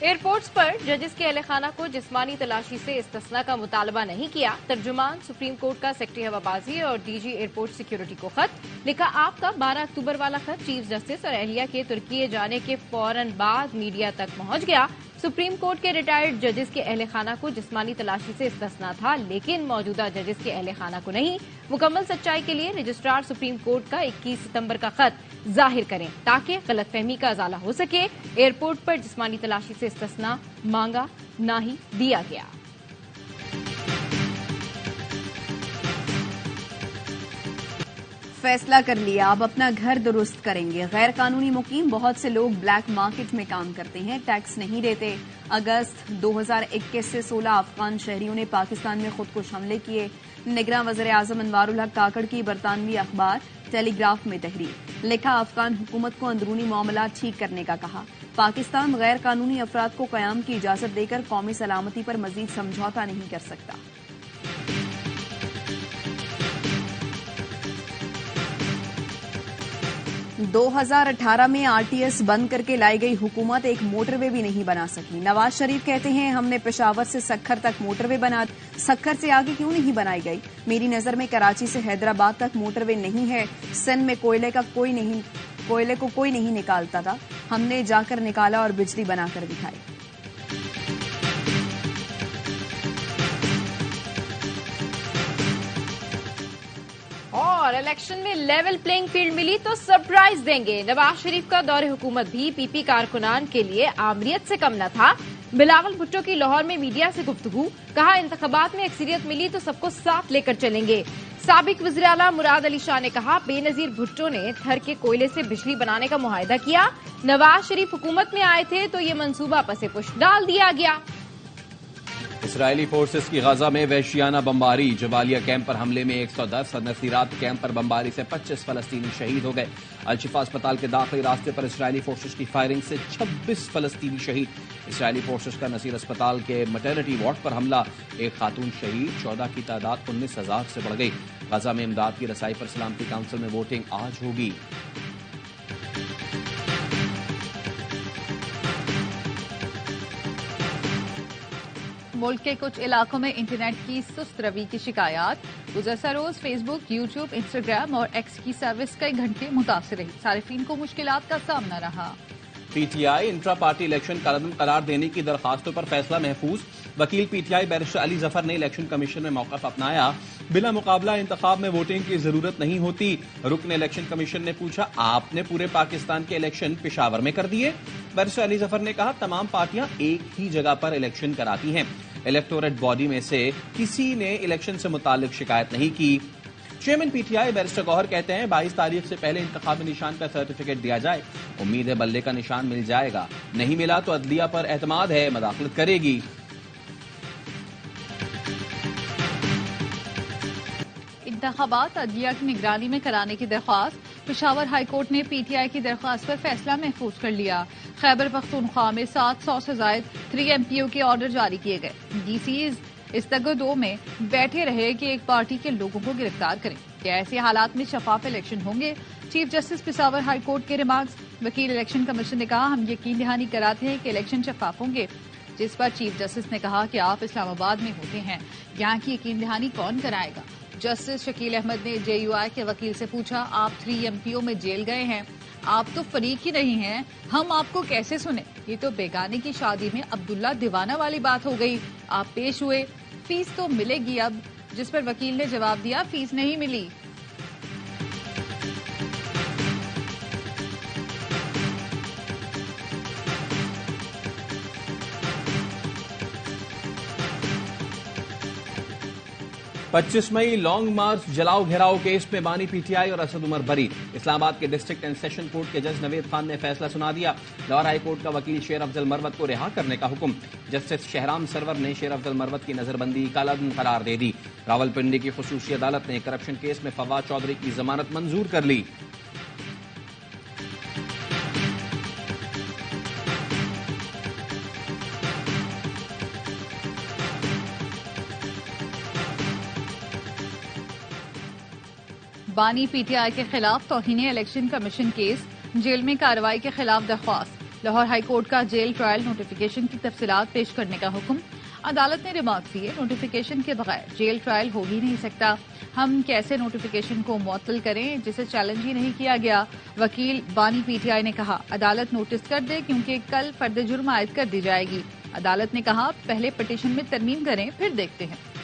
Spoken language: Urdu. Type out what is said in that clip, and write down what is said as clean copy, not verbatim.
ایئرپورٹس پر ججز کے اہل خانہ کو جسمانی تلاشی سے استثناء کا مطالبہ نہیں کیا. ترجمان سپریم کورٹ کا سیکرٹری ہوابازی اور ڈی جی ایئرپورٹ سیکیورٹی کو خط لکھا. آپ کا 12 اکتوبر والا خط چیف جسٹس اور اہلیہ کے ترکی جانے کے فوراً بعد میڈیا تک پہنچ گیا. سپریم کورٹ کے ریٹائرڈ ججز کے اہل خانہ کو جسمانی تلاشی سے استثناء تھا, لیکن موجودہ ججز کے اہل خانہ کو نہیں. مکمل سچائی کے لیے رجسٹرار سپریم کورٹ کا 21 ستمبر کا خط ظاہر کریں تاکہ غلط فہمی کا ازالہ ہو سکے. ایئرپورٹ پر جسمانی تلاشی سے استثناء مانگا نہ ہی دیا گیا. فیصلہ کر لیا, اب اپنا گھر درست کریں گے. غیر قانونی مقیم بہت سے لوگ بلیک مارکیٹ میں کام کرتے ہیں, ٹیکس نہیں دیتے. اگست 2021 سے 16 افغان شہریوں نے پاکستان میں خودکش حملے کیے. نگراں وزیر اعظم انوار الحق کاکڑ کی برطانوی اخبار ٹیلی گراف میں تحریر. لکھا, افغان حکومت کو اندرونی معاملات ٹھیک کرنے کا کہا. پاکستان غیر قانونی افراد کو قیام کی اجازت دے کر قومی سلامتی پر مزید سمجھوتا نہیں کر سکتا. 2018 میں آر ٹی ایس بند کر کے لائی گئی حکومت ایک موٹر وے بھی نہیں بنا سکی. نواز شریف کہتے ہیں ہم نے پشاور سے سکھر تک موٹر وے بنا, سکھر سے آگے کیوں نہیں بنائی گئی. میری نظر میں کراچی سے حیدرآباد تک موٹر وے نہیں ہے. سندھ میں کوئلے کو کوئی نہیں نکالتا تھا, ہم نے جا کر نکالا اور بجلی بنا کر دکھائی. اور الیکشن میں لیول پلینگ فیلڈ ملی تو سرپرائز دیں گے. نواز شریف کا دور حکومت بھی پی پی کارکنان کے لیے آمریت سے کم نہ تھا. بلاول بھٹو کی لاہور میں میڈیا سے گفتگو, کہا انتخابات میں اکثریت ملی تو سب کو ساتھ لے کر چلیں گے. سابق وزیر اعلیٰ مراد علی شاہ نے کہا بے نظیر بھٹو نے تھر کے کوئلے سے بجلی بنانے کا معاہدہ کیا. نواز شریف حکومت میں آئے تھے تو یہ منصوبہ پس پش ڈال دیا گیا. اسرائیلی فورسز کی غزہ میں وحشیانہ بمباری. جبالیہ کیمپ پر حملے میں 110, نصیرات کیمپ پر بمباری سے 25 فلسطینی شہید ہو گئے. الشفا اسپتال کے داخلی راستے پر اسرائیلی فورسز کی فائرنگ سے 26 فلسطینی شہید. اسرائیلی فورسز کا نصیر اسپتال کے میٹرنٹی وارڈ پر حملہ, ایک خاتون شہید. 14 کی تعداد 19,000 سے بڑھ گئی. غزہ میں امداد کی رسائی پر سلامتی کونسل میں ووٹنگ آج ہوگی. ملک کے کچھ علاقوں میں انٹرنیٹ کی سست روی کی شکایات. گزشتہ روز فیس بک, یوٹیوب, انسٹاگرام اور ایکس کی سروس کئی گھنٹے متاثر رہی. صارفین کو مشکلات کا سامنا رہا. P T I intra party election کالعدم قرار دینے کی درخواستوں پر فیصلہ محفوظ. وکیل پی ٹی آئی بیرسٹر علی ظفر نے الیکشن کمیشن میں موقف اپنایا. بلا مقابلہ انتخاب میں ووٹنگ کی ضرورت نہیں ہوتی. رکن الیکشن کمیشن نے پوچھا آپ نے پورے پاکستان کے الیکشن پشاور میں کر دیے. بیرسٹر علی ظفر نے کہا تمام پارٹیاں ایک ہی جگہ پر الیکشن کراتی ہیں. الیکٹوریٹ باڈی میں سے کسی نے الیکشن سے متعلق شکایت نہیں کی. چیئرمین پی ٹی آئی بیرسٹر گوہر کہتے ہیں 22 تاریخ سے پہلے انتخابی نشان کا سرٹیفکیٹ دیا جائے. امید ہے بلے کا نشان مل جائے گا, نہیں ملا تو عدلیہ پر اعتماد ہے, مداخلت کرے گی. انتخابات عدلیہ کی نگرانی میں کرانے کی درخواست. پشاور ہائی کورٹ نے پی ٹی آئی کی درخواست پر فیصلہ محفوظ کر لیا. خیبر پختونخوا میں 700 سے زائد 3 ایم پی او کے آرڈر جاری کیے گئے. ڈی سیز اس تگدو میں بیٹھے رہے کہ ایک پارٹی کے لوگوں کو گرفتار کریں. کیا ایسے حالات میں شفاف الیکشن ہوں گے؟ Chief justice Peshawar high court کے ریمارکس. وکیل الیکشن کمیشن نے کہا ہم یقین دہانی کراتے ہیں کہ الیکشن شفاف ہوں گے. جس پر چیف جسٹس نے کہا کہ آپ اسلام آباد میں ہوتے ہیں, یہاں کی یقین دہانی کون کرائے گا. جسٹس شکیل احمد نے جے یو آئی کے وکیل سے پوچھا آپ 3 ایم پی او میں جیل گئے ہیں, آپ تو فریق ہی نہیں ہیں, ہم آپ کو کیسے سنیں؟ یہ تو بیگانے کی شادی میں عبداللہ دیوانہ والی بات ہو گئی. آپ پیش ہوئے, فیس تو ملے گی اب. جس پر وکیل نے جواب دیا فیس نہیں ملی. پچیس مئی لانگ مارچ جلاؤ گھیراؤ کیس میں بانی پی ٹی آئی اور اسد عمر بری. اسلام آباد کے ڈسٹرکٹ اینڈ سیشن کورٹ کے جج نوید خان نے فیصلہ سنا دیا. لاہور ہائی کورٹ کا وکیل شیر افضل مروت کو رہا کرنے کا حکم. جسٹس شہرام سرور نے شیر افضل مروت کی نظر بندی کالعدم قرار دے دی. راولپنڈی کی خصوصی عدالت نے کرپشن کیس میں فواد چودھری کی ضمانت منظور کر لی. بانی پی ٹی آئی کے خلاف توہین الیکشن کمیشن کیس. جیل میں کارروائی کے خلاف درخواست. لاہور ہائی کورٹ کا جیل ٹرائل نوٹیفیکیشن کی تفصیلات پیش کرنے کا حکم، عدالت نے ریمارکس دیے، نوٹیفیکیشن کے بغیر جیل ٹرائل ہو ہی نہیں سکتا، ہم کیسے نوٹیفیکیشن کو معطل کریں جسے چیلنج ہی نہیں کیا گیا۔ وکیل بانی پی ٹی آئی نے کہا عدالت نوٹس کر دے کیونکہ کل فرد جرم عائد کر دی جائے گی۔ عدالت نے کہا پہلے پٹیشن میں ترمیم کریں پھر دیکھتے ہیں۔